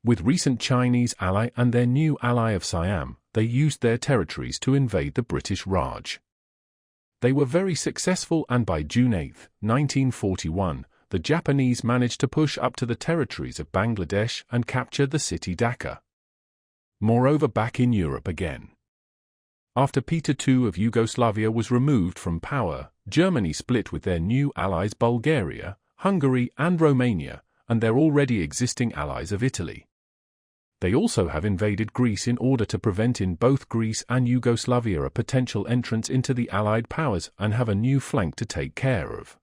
With recent Chinese ally and their new ally of Siam, they used their territories to invade the British Raj. They were very successful, and by June 8, 1941, the Japanese managed to push up to the territories of Bangladesh and capture the city Dhaka. Moreover, back in Europe again. After Peter II of Yugoslavia was removed from power, Germany split with their new allies Bulgaria, Hungary and Romania, and their already existing allies of Italy. They also have invaded Greece in order to prevent in both Greece and Yugoslavia a potential entrance into the Allied powers and have a new flank to take care of.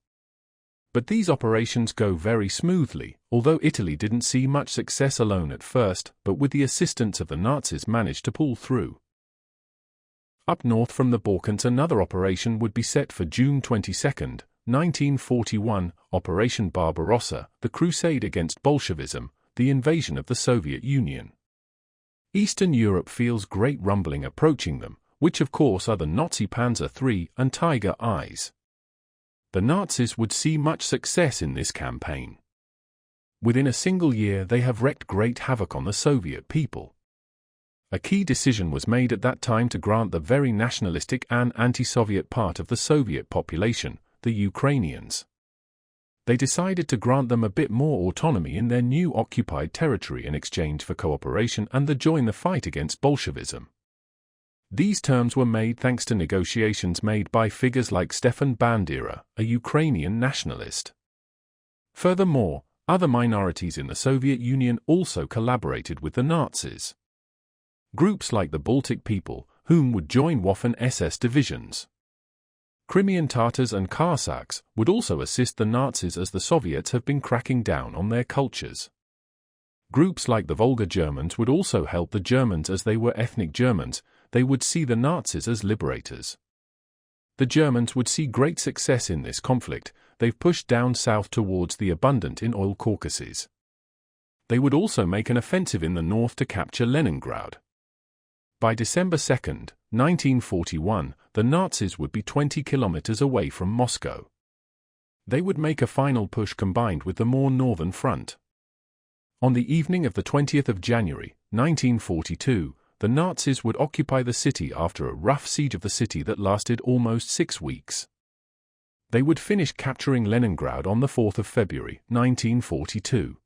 But these operations go very smoothly, although Italy didn't see much success alone at first, but with the assistance of the Nazis managed to pull through. Up north from the Balkans, another operation would be set for June 22, 1941, Operation Barbarossa, the crusade against Bolshevism, the invasion of the Soviet Union. Eastern Europe feels great rumbling approaching them, which of course are the Nazi Panzer III and Tiger Eyes. The Nazis would see much success in this campaign. Within a single year they have wreaked great havoc on the Soviet people. A key decision was made at that time to grant the very nationalistic and anti-Soviet part of the Soviet population, the Ukrainians. They decided to grant them a bit more autonomy in their new occupied territory in exchange for cooperation and to join the fight against Bolshevism. These terms were made thanks to negotiations made by figures like Stefan Bandera, a Ukrainian nationalist. Furthermore, other minorities in the Soviet Union also collaborated with the Nazis. Groups like the Baltic people, whom would join Waffen-SS divisions. Crimean Tatars and Cossacks would also assist the Nazis, as the Soviets have been cracking down on their cultures. Groups like the Volga Germans would also help the Germans, as they were ethnic Germans. They would see the Nazis as liberators. The Germans would see great success in this conflict. They've pushed down south towards the abundant in oil Caucasus. They would also make an offensive in the north to capture Leningrad. By December 2, 1941, the Nazis would be 20 kilometers away from Moscow. They would make a final push combined with the more northern front. On the evening of the 20th of January, 1942, the Nazis would occupy the city after a rough siege of the city that lasted almost 6 weeks. They would finish capturing Leningrad on the 4th of February, 1942.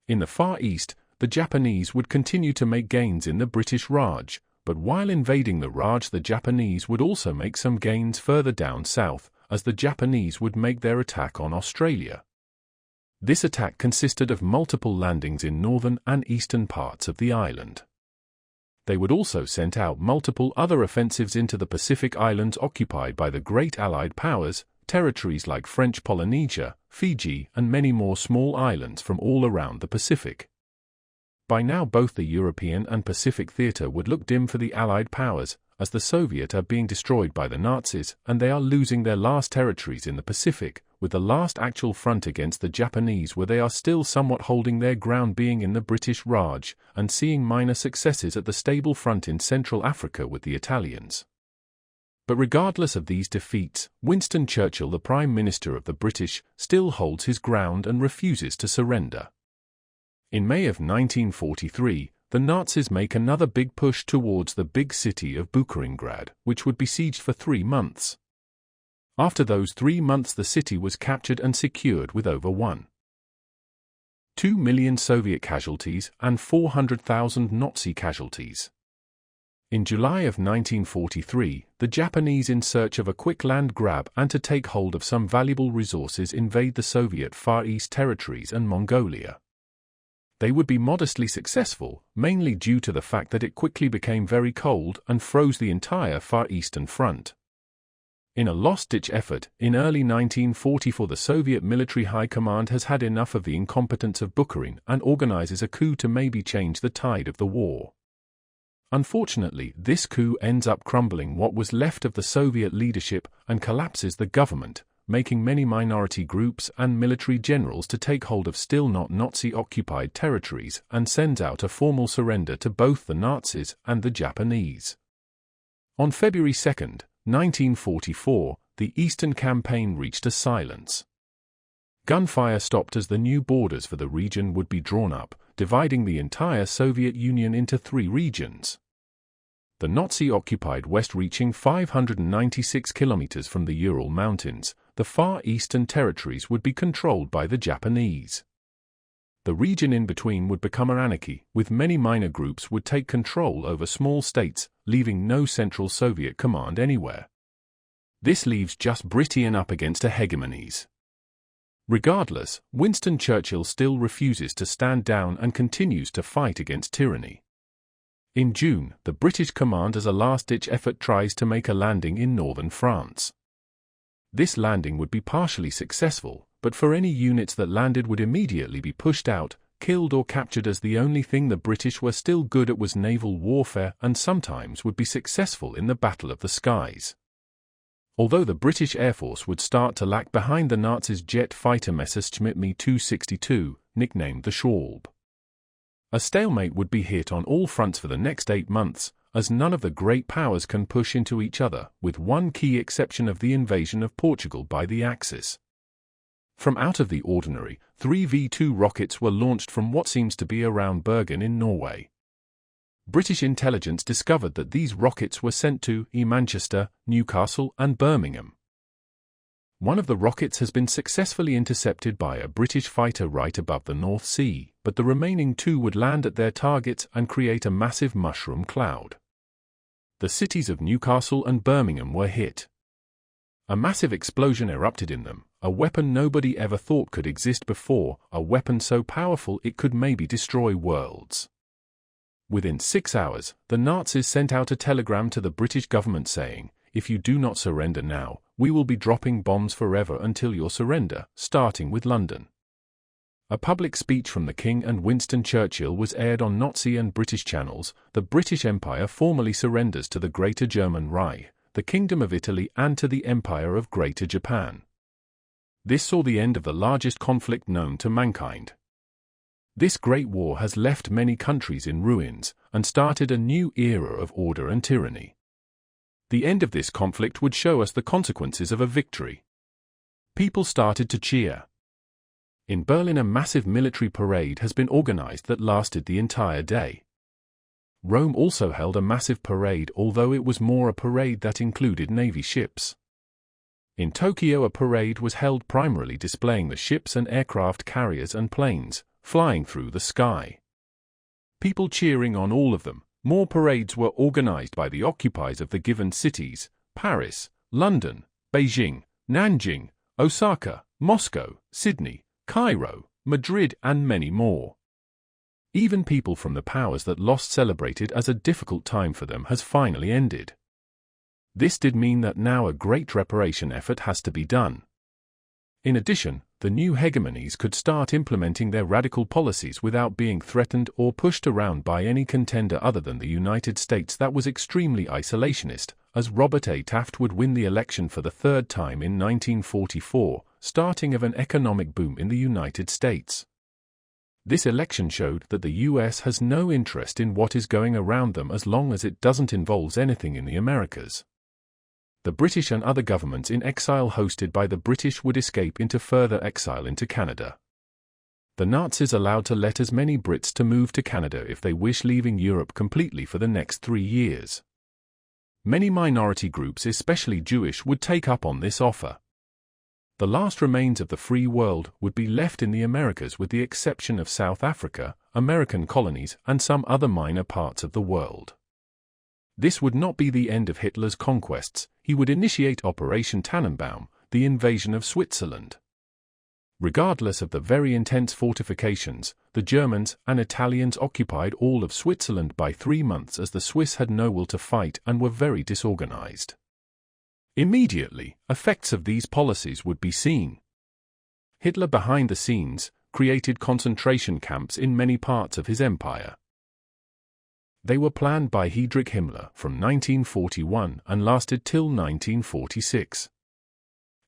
In the Far East, the Japanese would continue to make gains in the British Raj, but while invading the Raj, the Japanese would also make some gains further down south, as the Japanese would make their attack on Australia. This attack consisted of multiple landings in northern and eastern parts of the island. They would also send out multiple other offensives into the Pacific Islands occupied by the great Allied powers, territories like French Polynesia, Fiji, and many more small islands from all around the Pacific. By now both the European and Pacific theater would look dim for the Allied powers, as the Soviet are being destroyed by the Nazis and they are losing their last territories in the Pacific, with the last actual front against the Japanese where they are still somewhat holding their ground being in the British Raj, and seeing minor successes at the stable front in Central Africa with the Italians. But regardless of these defeats, Winston Churchill, the Prime Minister of the British, still holds his ground and refuses to surrender. In May of 1943, the Nazis make another big push towards the big city of Bucharingrad, which would be sieged for 3 months. After those 3 months the city was captured and secured with over 1.2 million Soviet casualties and 400,000 Nazi casualties. In July of 1943, the Japanese, in search of a quick land grab and to take hold of some valuable resources, invade the Soviet Far East territories and Mongolia. They would be modestly successful, mainly due to the fact that it quickly became very cold and froze the entire Far Eastern Front. In a last-ditch effort, in early 1944 the Soviet military high command has had enough of the incompetence of Bukharin and organizes a coup to maybe change the tide of the war. Unfortunately, this coup ends up crumbling what was left of the Soviet leadership and collapses the government, making many minority groups and military generals to take hold of still not Nazi-occupied territories, and sends out a formal surrender to both the Nazis and the Japanese. On February 2, 1944, the Eastern Campaign reached a silence. Gunfire stopped as the new borders for the region would be drawn up, dividing the entire Soviet Union into 3 regions. The Nazi-occupied West, reaching 596 kilometers from the Ural Mountains, the far eastern territories would be controlled by the Japanese. The region in between would become an anarchy, with many minor groups would take control over small states, leaving no central Soviet command anywhere. This leaves just Britain up against a hegemonies. Regardless, Winston Churchill still refuses to stand down and continues to fight against tyranny. In June, the British command, as a last-ditch effort, tries to make a landing in northern France. This landing would be partially successful, but for any units that landed would immediately be pushed out, killed or captured, as the only thing the British were still good at was naval warfare, and sometimes would be successful in the Battle of the Skies. Although the British Air Force would start to lag behind the Nazis' jet fighter Messerschmitt Me-262, nicknamed the Schwalbe. A stalemate would be hit on all fronts for the next 8 months, as none of the great powers can push into each other, with one key exception of the invasion of Portugal by the Axis. From out of the ordinary, 3 V-2 rockets were launched from what seems to be around Bergen in Norway. British intelligence discovered that these rockets were sent to Manchester, Newcastle, and Birmingham. One of the rockets has been successfully intercepted by a British fighter right above the North Sea, but the remaining 2 would land at their targets and create a massive mushroom cloud. The cities of Newcastle and Birmingham were hit. A massive explosion erupted in them, a weapon nobody ever thought could exist before, a weapon so powerful it could maybe destroy worlds. Within 6 hours, the Nazis sent out a telegram to the British government saying, "If you do not surrender now, we will be dropping bombs forever until your surrender, starting with London." A public speech from the King and Winston Churchill was aired on Nazi and British channels. The British Empire formally surrenders to the Greater German Reich, the Kingdom of Italy, and to the Empire of Greater Japan. This saw the end of the largest conflict known to mankind. This great war has left many countries in ruins, and started a new era of order and tyranny. The end of this conflict would show us the consequences of a victory. People started to cheer. In Berlin, a massive military parade has been organized that lasted the entire day. Rome also held a massive parade, although it was more a parade that included Navy ships. In Tokyo, a parade was held primarily displaying the ships and aircraft carriers and planes flying through the sky. People cheering on all of them. More parades were organized by the occupiers of the given cities: Paris, London, Beijing, Nanjing, Osaka, Moscow, Sydney, Cairo, Madrid, and many more. Even people from the powers that lost celebrated, as a difficult time for them has finally ended. This did mean that now a great reparation effort has to be done. In addition, the new hegemonies could start implementing their radical policies without being threatened or pushed around by any contender other than the United States that was extremely isolationist, as Robert A. Taft would win the election for the 3rd time in 1944, starting of an economic boom in the United States. This election showed that the US has no interest in what is going around them as long as it doesn't involve anything in the Americas. The British and other governments in exile hosted by the British would escape into further exile into Canada. The Nazis allowed to let as many Brits to move to Canada if they wish, leaving Europe completely for the next 3 years. Many minority groups, especially Jewish, would take up on this offer. The last remains of the free world would be left in the Americas, with the exception of South Africa, American colonies, and some other minor parts of the world. This would not be the end of Hitler's conquests. He would initiate Operation Tannenbaum, the invasion of Switzerland. Regardless of the very intense fortifications, the Germans and Italians occupied all of Switzerland by 3 months, as the Swiss had no will to fight and were very disorganized. Immediately, effects of these policies would be seen. Hitler, behind the scenes, created concentration camps in many parts of his empire. They were planned by Friedrich Himmler from 1941 and lasted till 1946.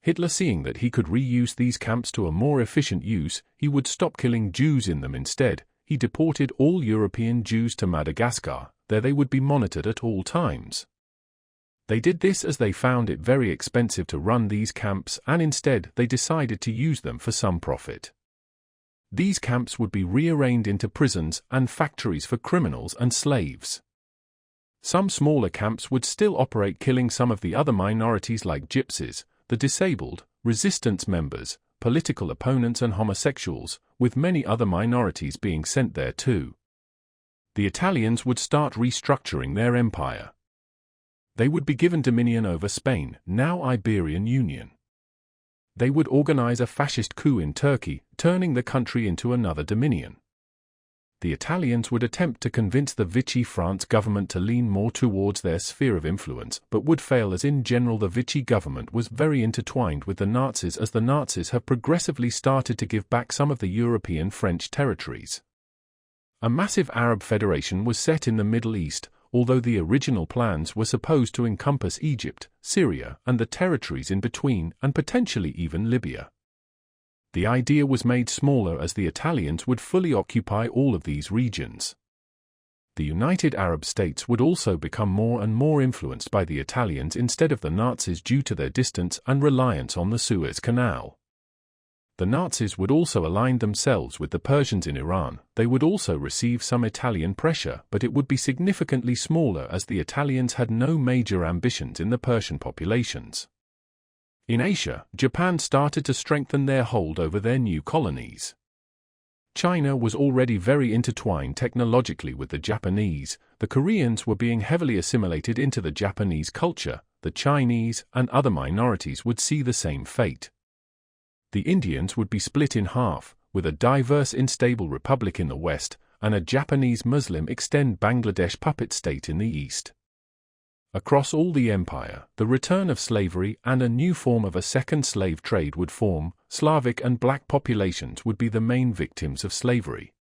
Hitler, seeing that he could reuse these camps to a more efficient use, he would stop killing Jews in them. Instead, he deported all European Jews to Madagascar. There they would be monitored at all times. They did this as they found it very expensive to run these camps, and instead they decided to use them for some profit. These camps would be rearranged into prisons and factories for criminals and slaves. Some smaller camps would still operate, killing some of the other minorities like gypsies, the disabled, resistance members, political opponents and homosexuals, with many other minorities being sent there too. The Italians would start restructuring their empire. They would be given dominion over Spain, now Iberian Union. They would organize a fascist coup in Turkey, turning the country into another dominion. The Italians would attempt to convince the Vichy France government to lean more towards their sphere of influence, but would fail, as in general the Vichy government was very intertwined with the Nazis, as the Nazis have progressively started to give back some of the European French territories. A massive Arab federation was set in the Middle East, although the original plans were supposed to encompass Egypt, Syria, and the territories in between, and potentially even Libya. The idea was made smaller as the Italians would fully occupy all of these regions. The United Arab States would also become more and more influenced by the Italians instead of the Nazis due to their distance and reliance on the Suez Canal. The Nazis would also align themselves with the Persians in Iran. They would also receive some Italian pressure, but it would be significantly smaller as the Italians had no major ambitions in the Persian populations. In Asia, Japan started to strengthen their hold over their new colonies. China was already very intertwined technologically with the Japanese. The Koreans were being heavily assimilated into the Japanese culture. The Chinese and other minorities would see the same fate. The Indians would be split in half, with a diverse unstable republic in the west, and a Japanese Muslim extend Bangladesh puppet state in the east. Across all the empire, the return of slavery and a new form of a second slave trade would form. Slavic and black populations would be the main victims of slavery.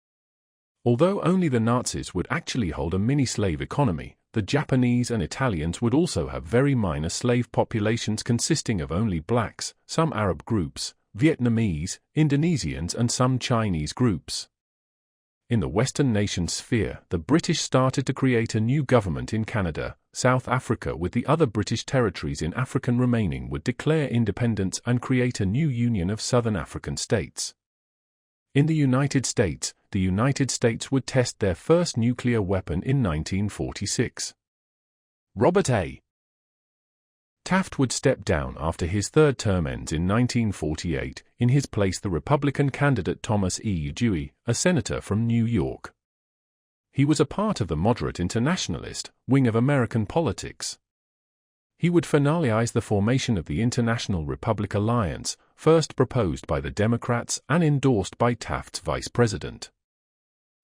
Although only the Nazis would actually hold a mini-slave economy, the Japanese and Italians would also have very minor slave populations consisting of only blacks, some Arab groups, Vietnamese, Indonesians and some Chinese groups. In the Western nation sphere, the British started to create a new government in Canada. South Africa, with the other British territories in Africa remaining, would declare independence and create a new union of Southern African states. In the United States would test their first nuclear weapon in 1946. Robert A. Taft would step down after his third term ends in 1948, in his place the Republican candidate Thomas E. Dewey, a senator from New York. He was a part of the moderate internationalist wing of American politics. He would finalize the formation of the International Republic Alliance, first proposed by the Democrats and endorsed by Taft's vice president.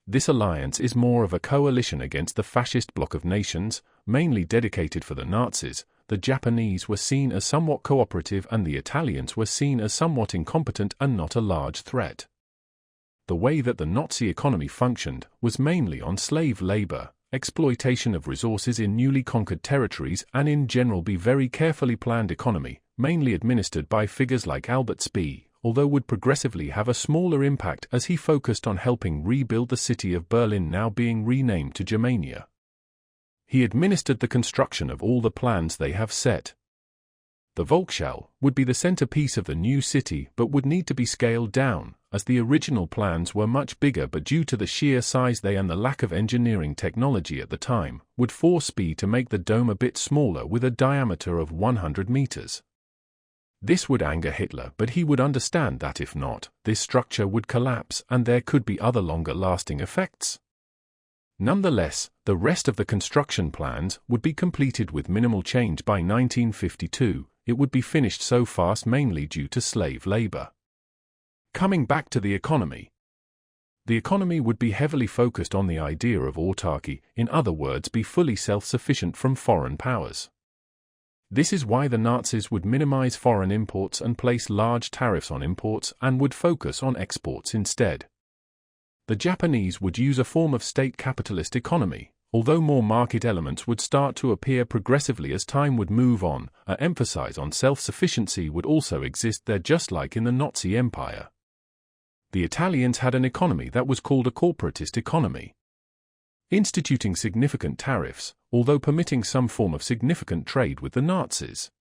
This alliance is more of a coalition against the fascist bloc of nations, mainly dedicated for the Nazis. The Japanese were seen as somewhat cooperative and the Italians were seen as somewhat incompetent and not a large threat. The way that the Nazi economy functioned was mainly on slave labor, exploitation of resources in newly conquered territories, and in general be very carefully planned economy, mainly administered by figures like Albert Speer, although would progressively have a smaller impact as he focused on helping rebuild the city of Berlin, now being renamed to Germania. He administered the construction of all the plans they have set. The Volkshalle would be the centerpiece of the new city but would need to be scaled down, as the original plans were much bigger, but due to the sheer size they and the lack of engineering technology at the time, would force Speer to make the dome a bit smaller with a diameter of 100 meters. This would anger Hitler, but he would understand that if not, this structure would collapse and there could be other longer-lasting effects. Nonetheless, the rest of the construction plans would be completed with minimal change by 1952. It would be finished so fast mainly due to slave labor. Coming back to the economy. The economy would be heavily focused on the idea of autarky, in other words be fully self-sufficient from foreign powers. This is why the Nazis would minimize foreign imports and place large tariffs on imports and would focus on exports instead. The Japanese would use a form of state capitalist economy, although more market elements would start to appear progressively as time would move on. An emphasis on self-sufficiency would also exist there, just like in the Nazi Empire. The Italians had an economy that was called a corporatist economy, instituting significant tariffs, although permitting some form of significant trade with the Nazis.